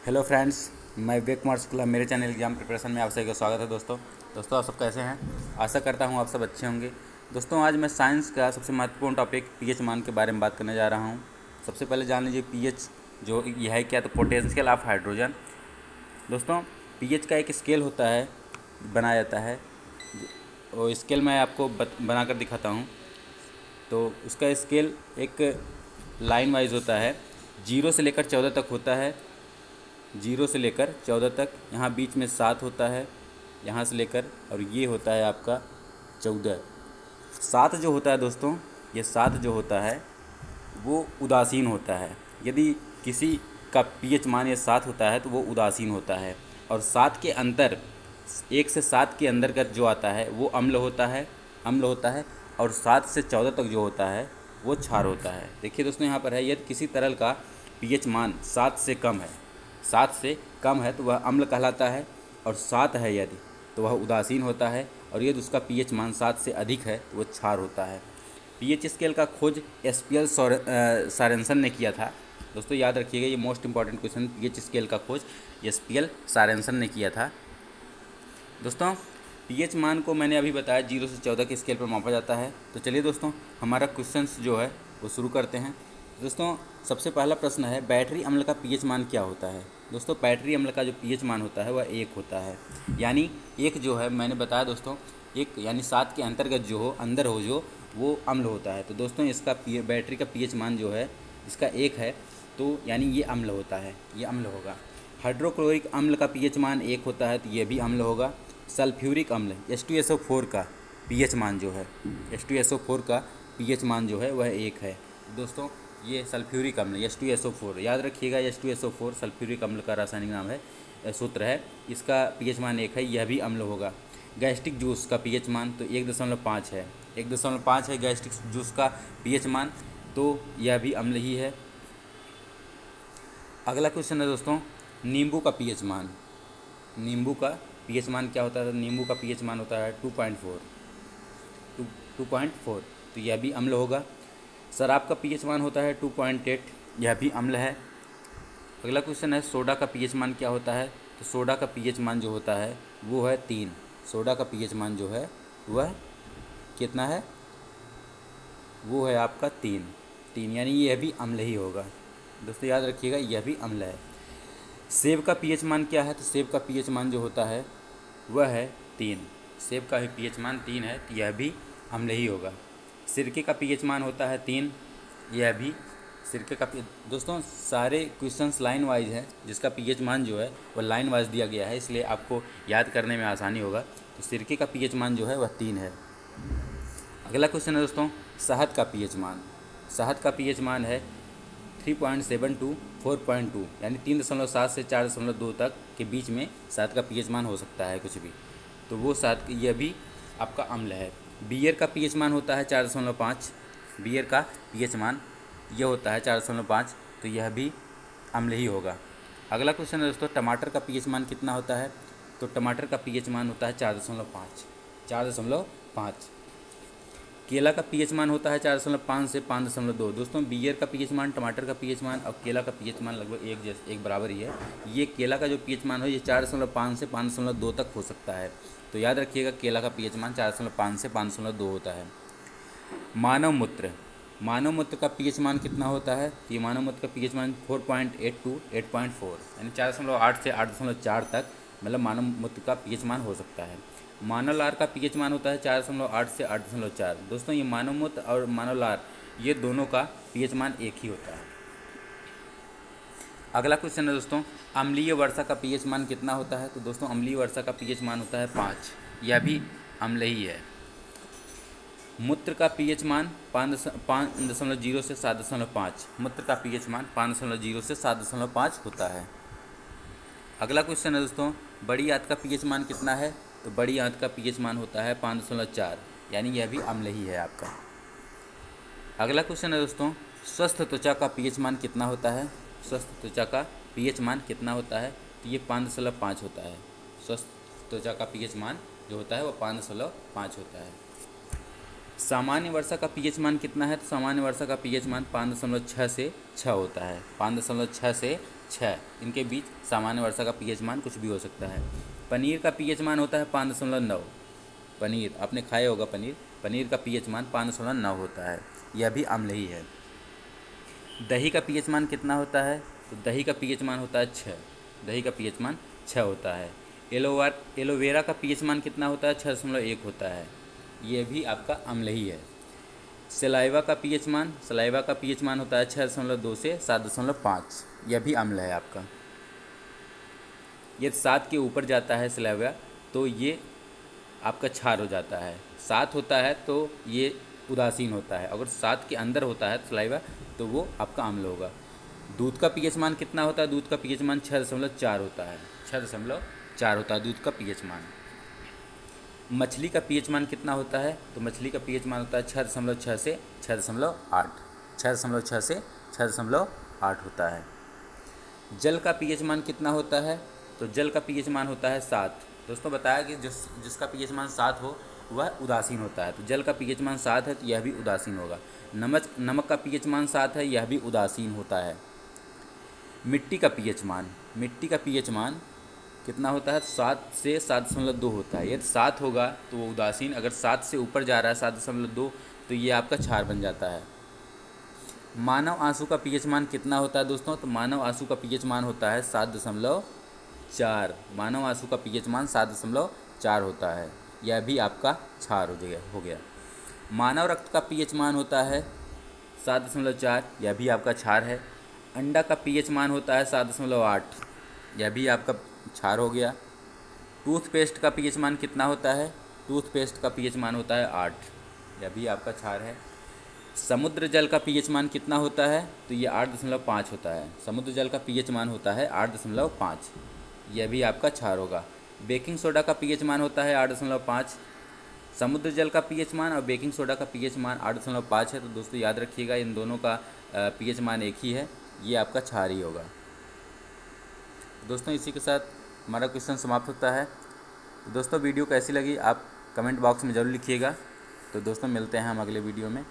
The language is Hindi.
हेलो फ्रेंड्स, मैं विवेक कुमार शुक्ला। मेरे चैनल एग्जाम प्रिपरेशन में आप सभी का स्वागत है। दोस्तों आप सब कैसे हैं? आशा करता हूं आप सब अच्छे होंगे। दोस्तों आज मैं साइंस का सबसे महत्वपूर्ण टॉपिक पीएच मान के बारे में बात करने जा रहा हूं। सबसे पहले जान लीजिए पीएच जो यह है क्या, तो पोटेंशियल ऑफ हाइड्रोजन। दोस्तों पीएच का एक स्केल होता है, बनाया जाता है, और स्केल मैं आपको बना कर दिखाता हूँ। तो उसका स्केल एक लाइन वाइज होता है, 0 से लेकर 14 तक होता है। 0 से लेकर 14 तक, यहाँ बीच में 7 होता है, यहाँ से लेकर, और ये होता है आपका 14। 7 जो होता है दोस्तों, ये 7 जो होता है वो उदासीन होता है। यदि किसी का पीएच मान ये 7 होता है तो वो उदासीन होता है। और 7 के अंतर, 1 से 7 के अंदर का जो आता है वो अम्ल होता है। और 7 से 14 तक जो होता है वो क्षार होता है। देखिए दोस्तों, यहाँ पर है, यदि किसी तरल का पीएच मान 7 से कम है, 7 से कम है तो वह अम्ल कहलाता है। और 7 है यदि, तो वह उदासीन होता है। और यदि उसका पीएच मान 7 से अधिक है तो वह क्षार होता है। पीएच स्केल का खोज एसपीएल सोरेनसन ने किया था। दोस्तों याद रखिएगा, ये most important question. PH scale का खोज एसपीएल सोरेनसन ने किया था। दोस्तों पीएच मान को मैंने अभी बताया 0 से 14 के स्केल पर मापा जाता है। तो चलिए दोस्तों, हमारा क्वेश्चंस जो है वो शुरू करते हैं। दोस्तों सबसे पहला प्रश्न है, बैटरी अम्ल का पीएच मान क्या होता है? दोस्तों बैटरी अम्ल का जो पीएच मान होता है वह 1 होता है। यानी एक जो है, मैंने बताया दोस्तों, एक यानी 7 के अंतर्गत जो हो, अंदर हो जो, वो अम्ल होता है। तो दोस्तों इसका बैटरी का पीएच मान जो है इसका 1 है, तो यानी ये अम्ल होता है, ये अम्ल होगा। हाइड्रोक्लोरिक अम्ल का पीएच मान 1 होता है, तो ये भी अम्ल होगा। सल्फ्यूरिक अम्ल H2SO4 का पीएच मान जो है, H2SO4 का पीएच मान जो है वह 1 है। दोस्तों ये सल्फ्यूरिक अम्ल H2SO4, याद रखिएगा, H2SO4 सल्फ्यूरिक अम्ल का रासायनिक नाम है, सूत्र है। इसका पीएच मान 1 है, यह भी अम्ल होगा। गैस्ट्रिक जूस का पीएच मान तो 1.5 है, 1.5 है गैस्ट्रिक जूस का पीएच मान, तो यह भी अम्ल ही है। अगला क्वेश्चन है दोस्तों, नींबू का पीएच मान। नींबू का पीएच मान क्या होता है? नींबू का पीएच मान होता है 2.4, 2.4, तो यह भी अम्ल होगा। शराब का पीएच मान होता है 2.8, यह भी अम्ल है। अगला क्वेश्चन है, सोडा का पीएच मान क्या होता है? तो सोडा का पीएच मान जो होता है वो है 3। सोडा का पीएच मान जो है वह कितना है? वो है आपका 3, यानी यह भी अम्ल ही होगा। दोस्तों याद रखिएगा, यह भी अम्ल है। सेब का पीएच मान क्या है? तो सेब का पीएच मान जो होता है वह है 3। सेब का भी पीएच मान 3 है, तो यह भी अम्ल ही होगा। सिरके का पीएच मान होता है 3, यह भी सिरके का दोस्तों सारे क्वेश्चंस लाइन वाइज हैं, जिसका पीएच मान जो है वह लाइन वाइज दिया गया है, इसलिए आपको याद करने में आसानी होगा। तो सिरके का पीएच मान जो है वह 3 है। अगला क्वेश्चन है दोस्तों, शहद का पीएच मान। शहद का पीएच मान है 3.7 टू 4.2, यानी 3.7 से 4.2 तक के बीच में शहद का पीएच मान हो सकता है कुछ भी, तो वो शहद, यह भी आपका अम्ल है। बियर का पीएच मान होता है 4.5, बियर का पीएच मान यह होता है 4.5, तो यह भी अम्ल ही होगा। अगला क्वेश्चन है दोस्तों, टमाटर का पीएच मान कितना होता है? तो टमाटर का पीएच मान होता है 4.5, 4.5। केला का पीएच मान होता है 4.5 से 5.2। दोस्तों बियर का पीएच मान, टमाटर का पीएच मान और केला का पीएच मान लगभग एक बराबर ही है। ये केला का जो पीएच मान है ये 4.5 से 5.2 तक हो सकता है, तो याद रखिएगा केला का पीएच मान 4.5 से 5.2 होता है। मानव मूत्र, मानव मूत्र का पीएच मान कितना होता है? ये मानव मूत्र का पीएच मान 4.8 टू 8.4, यानी 4.8 से 8.4 तक, मतलब मानव मूत्र का पीएच मान हो सकता है। मानव लार का पीएच मान होता है 4.8 से 8.4। दोस्तों ये मानव मूत्र और मानव लार, ये दोनों का पीएच मान एक ही होता है। अगला क्वेश्चन है दोस्तों, अम्लीय वर्षा का पीएच मान कितना होता है? तो दोस्तों अम्लीय वर्षा का पीएच मान होता है 5, यह भी अम्ल ही है। मूत्र का पीएच मान 5.0 से 7.5, मूत्र का पीएच मान 5.0 से 7.5 होता है। अगला क्वेश्चन है दोस्तों, बड़ी आंत का पीएच मान कितना है? तो बड़ी आंत का पीएच मान होता है 5.4, यानी यह भी अम्ल ही है आपका। अगला क्वेश्चन है दोस्तों, स्वस्थ त्वचा का पीएच मान कितना होता है? स्वस्थ त्वचा का पीएच मान कितना होता है? तो ये 5.5 होता है। स्वस्थ त्वचा का पीएच मान जो होता है वह 5.5 होता है। सामान्य वर्षा का पीएच मान कितना है? तो सामान्य वर्षा का पीएच मान 5.6 से 6 होता है, 5.6 से 6, इनके बीच सामान्य वर्षा का पीएच मान कुछ भी हो सकता है। पनीर का पीएच मान होता है 5.9। पनीर आपने खाया होगा, पनीर का पीएच मान 5.9 होता है, यह भी अम्ल ही है। दही का पीएच मान कितना होता है? तो दही का पीएच मान होता है 6। दही का पीएच मान 6 होता है। एलोवेरा का पीएच मान कितना होता है? 6.1 होता है, यह भी आपका अम्ल ही है। सलाइवा का पीएच मान होता है 6.2 से 7.5, यह भी अम्ल है आपका। यदि 7 के ऊपर जाता है सलाइवा तो ये आपका क्षार हो जाता है। 7 होता है तो ये उदासीन होता है, अगर 7 के अंदर होता है सलाइवा तो वो आपका अम्ल होगा। दूध का पीएच मान कितना होता है? दूध का पीएच मान 6.4 होता है। 6.4 होता है दूध का पीएच मान। मछली का पीएच मान कितना होता है? तो मछली का पीएच मान होता है 6.6 से 6.8। 6.6 से 6.8 होता है। जल का पीएच मान कितना होता है? तो जल का पीएच मान होता है 7। दोस्तों बताया कि जिसका पीएच मान 7 हो वह उदासीन होता है, तो जल का पीएच मान 7 है तो यह भी उदासीन होगा। नमक का पीएच मान 7 है, यह भी उदासीन होता है। मिट्टी का पीएच मान कितना होता है? 7 से 7.2 होता है। यदि 7 होगा तो वो उदासीन, अगर 7 से ऊपर जा रहा है 7.2 तो ये आपका क्षार बन जाता है। मानव आंसू का पीएच मान कितना होता है दोस्तों? तो मानव आंसू का पीएच मान होता है 7.4। मानव आंसू का पीएच मान 7.4 होता है, यह भी आपका क्षार हो गया। मानव रक्त का पीएच मान होता है 7.4, यह भी आपका क्षार है। अंडा का पीएच मान होता है 7.8, यह भी आपका क्षार हो गया। टूथपेस्ट का पीएच मान कितना होता है? टूथपेस्ट का पीएच मान होता है 8, यह भी आपका क्षार है। समुद्र जल का पीएच मान कितना होता है? तो ये 8.5 होता है। समुद्र जल का पीएच मान होता है 8.5, यह भी आपका क्षार होगा। बेकिंग सोडा का पीएच मान होता है 8.5। समुद्र जल का पीएच मान और बेकिंग सोडा का पीएच मान 8.5 है, तो दोस्तों याद रखिएगा इन दोनों का पीएच मान एक ही है, ये आपका क्षार ही होगा। दोस्तों इसी के साथ हमारा क्वेश्चन समाप्त होता है। तो दोस्तों वीडियो कैसी लगी आप कमेंट बॉक्स में ज़रूर लिखिएगा। तो दोस्तों मिलते हैं हम अगले वीडियो में।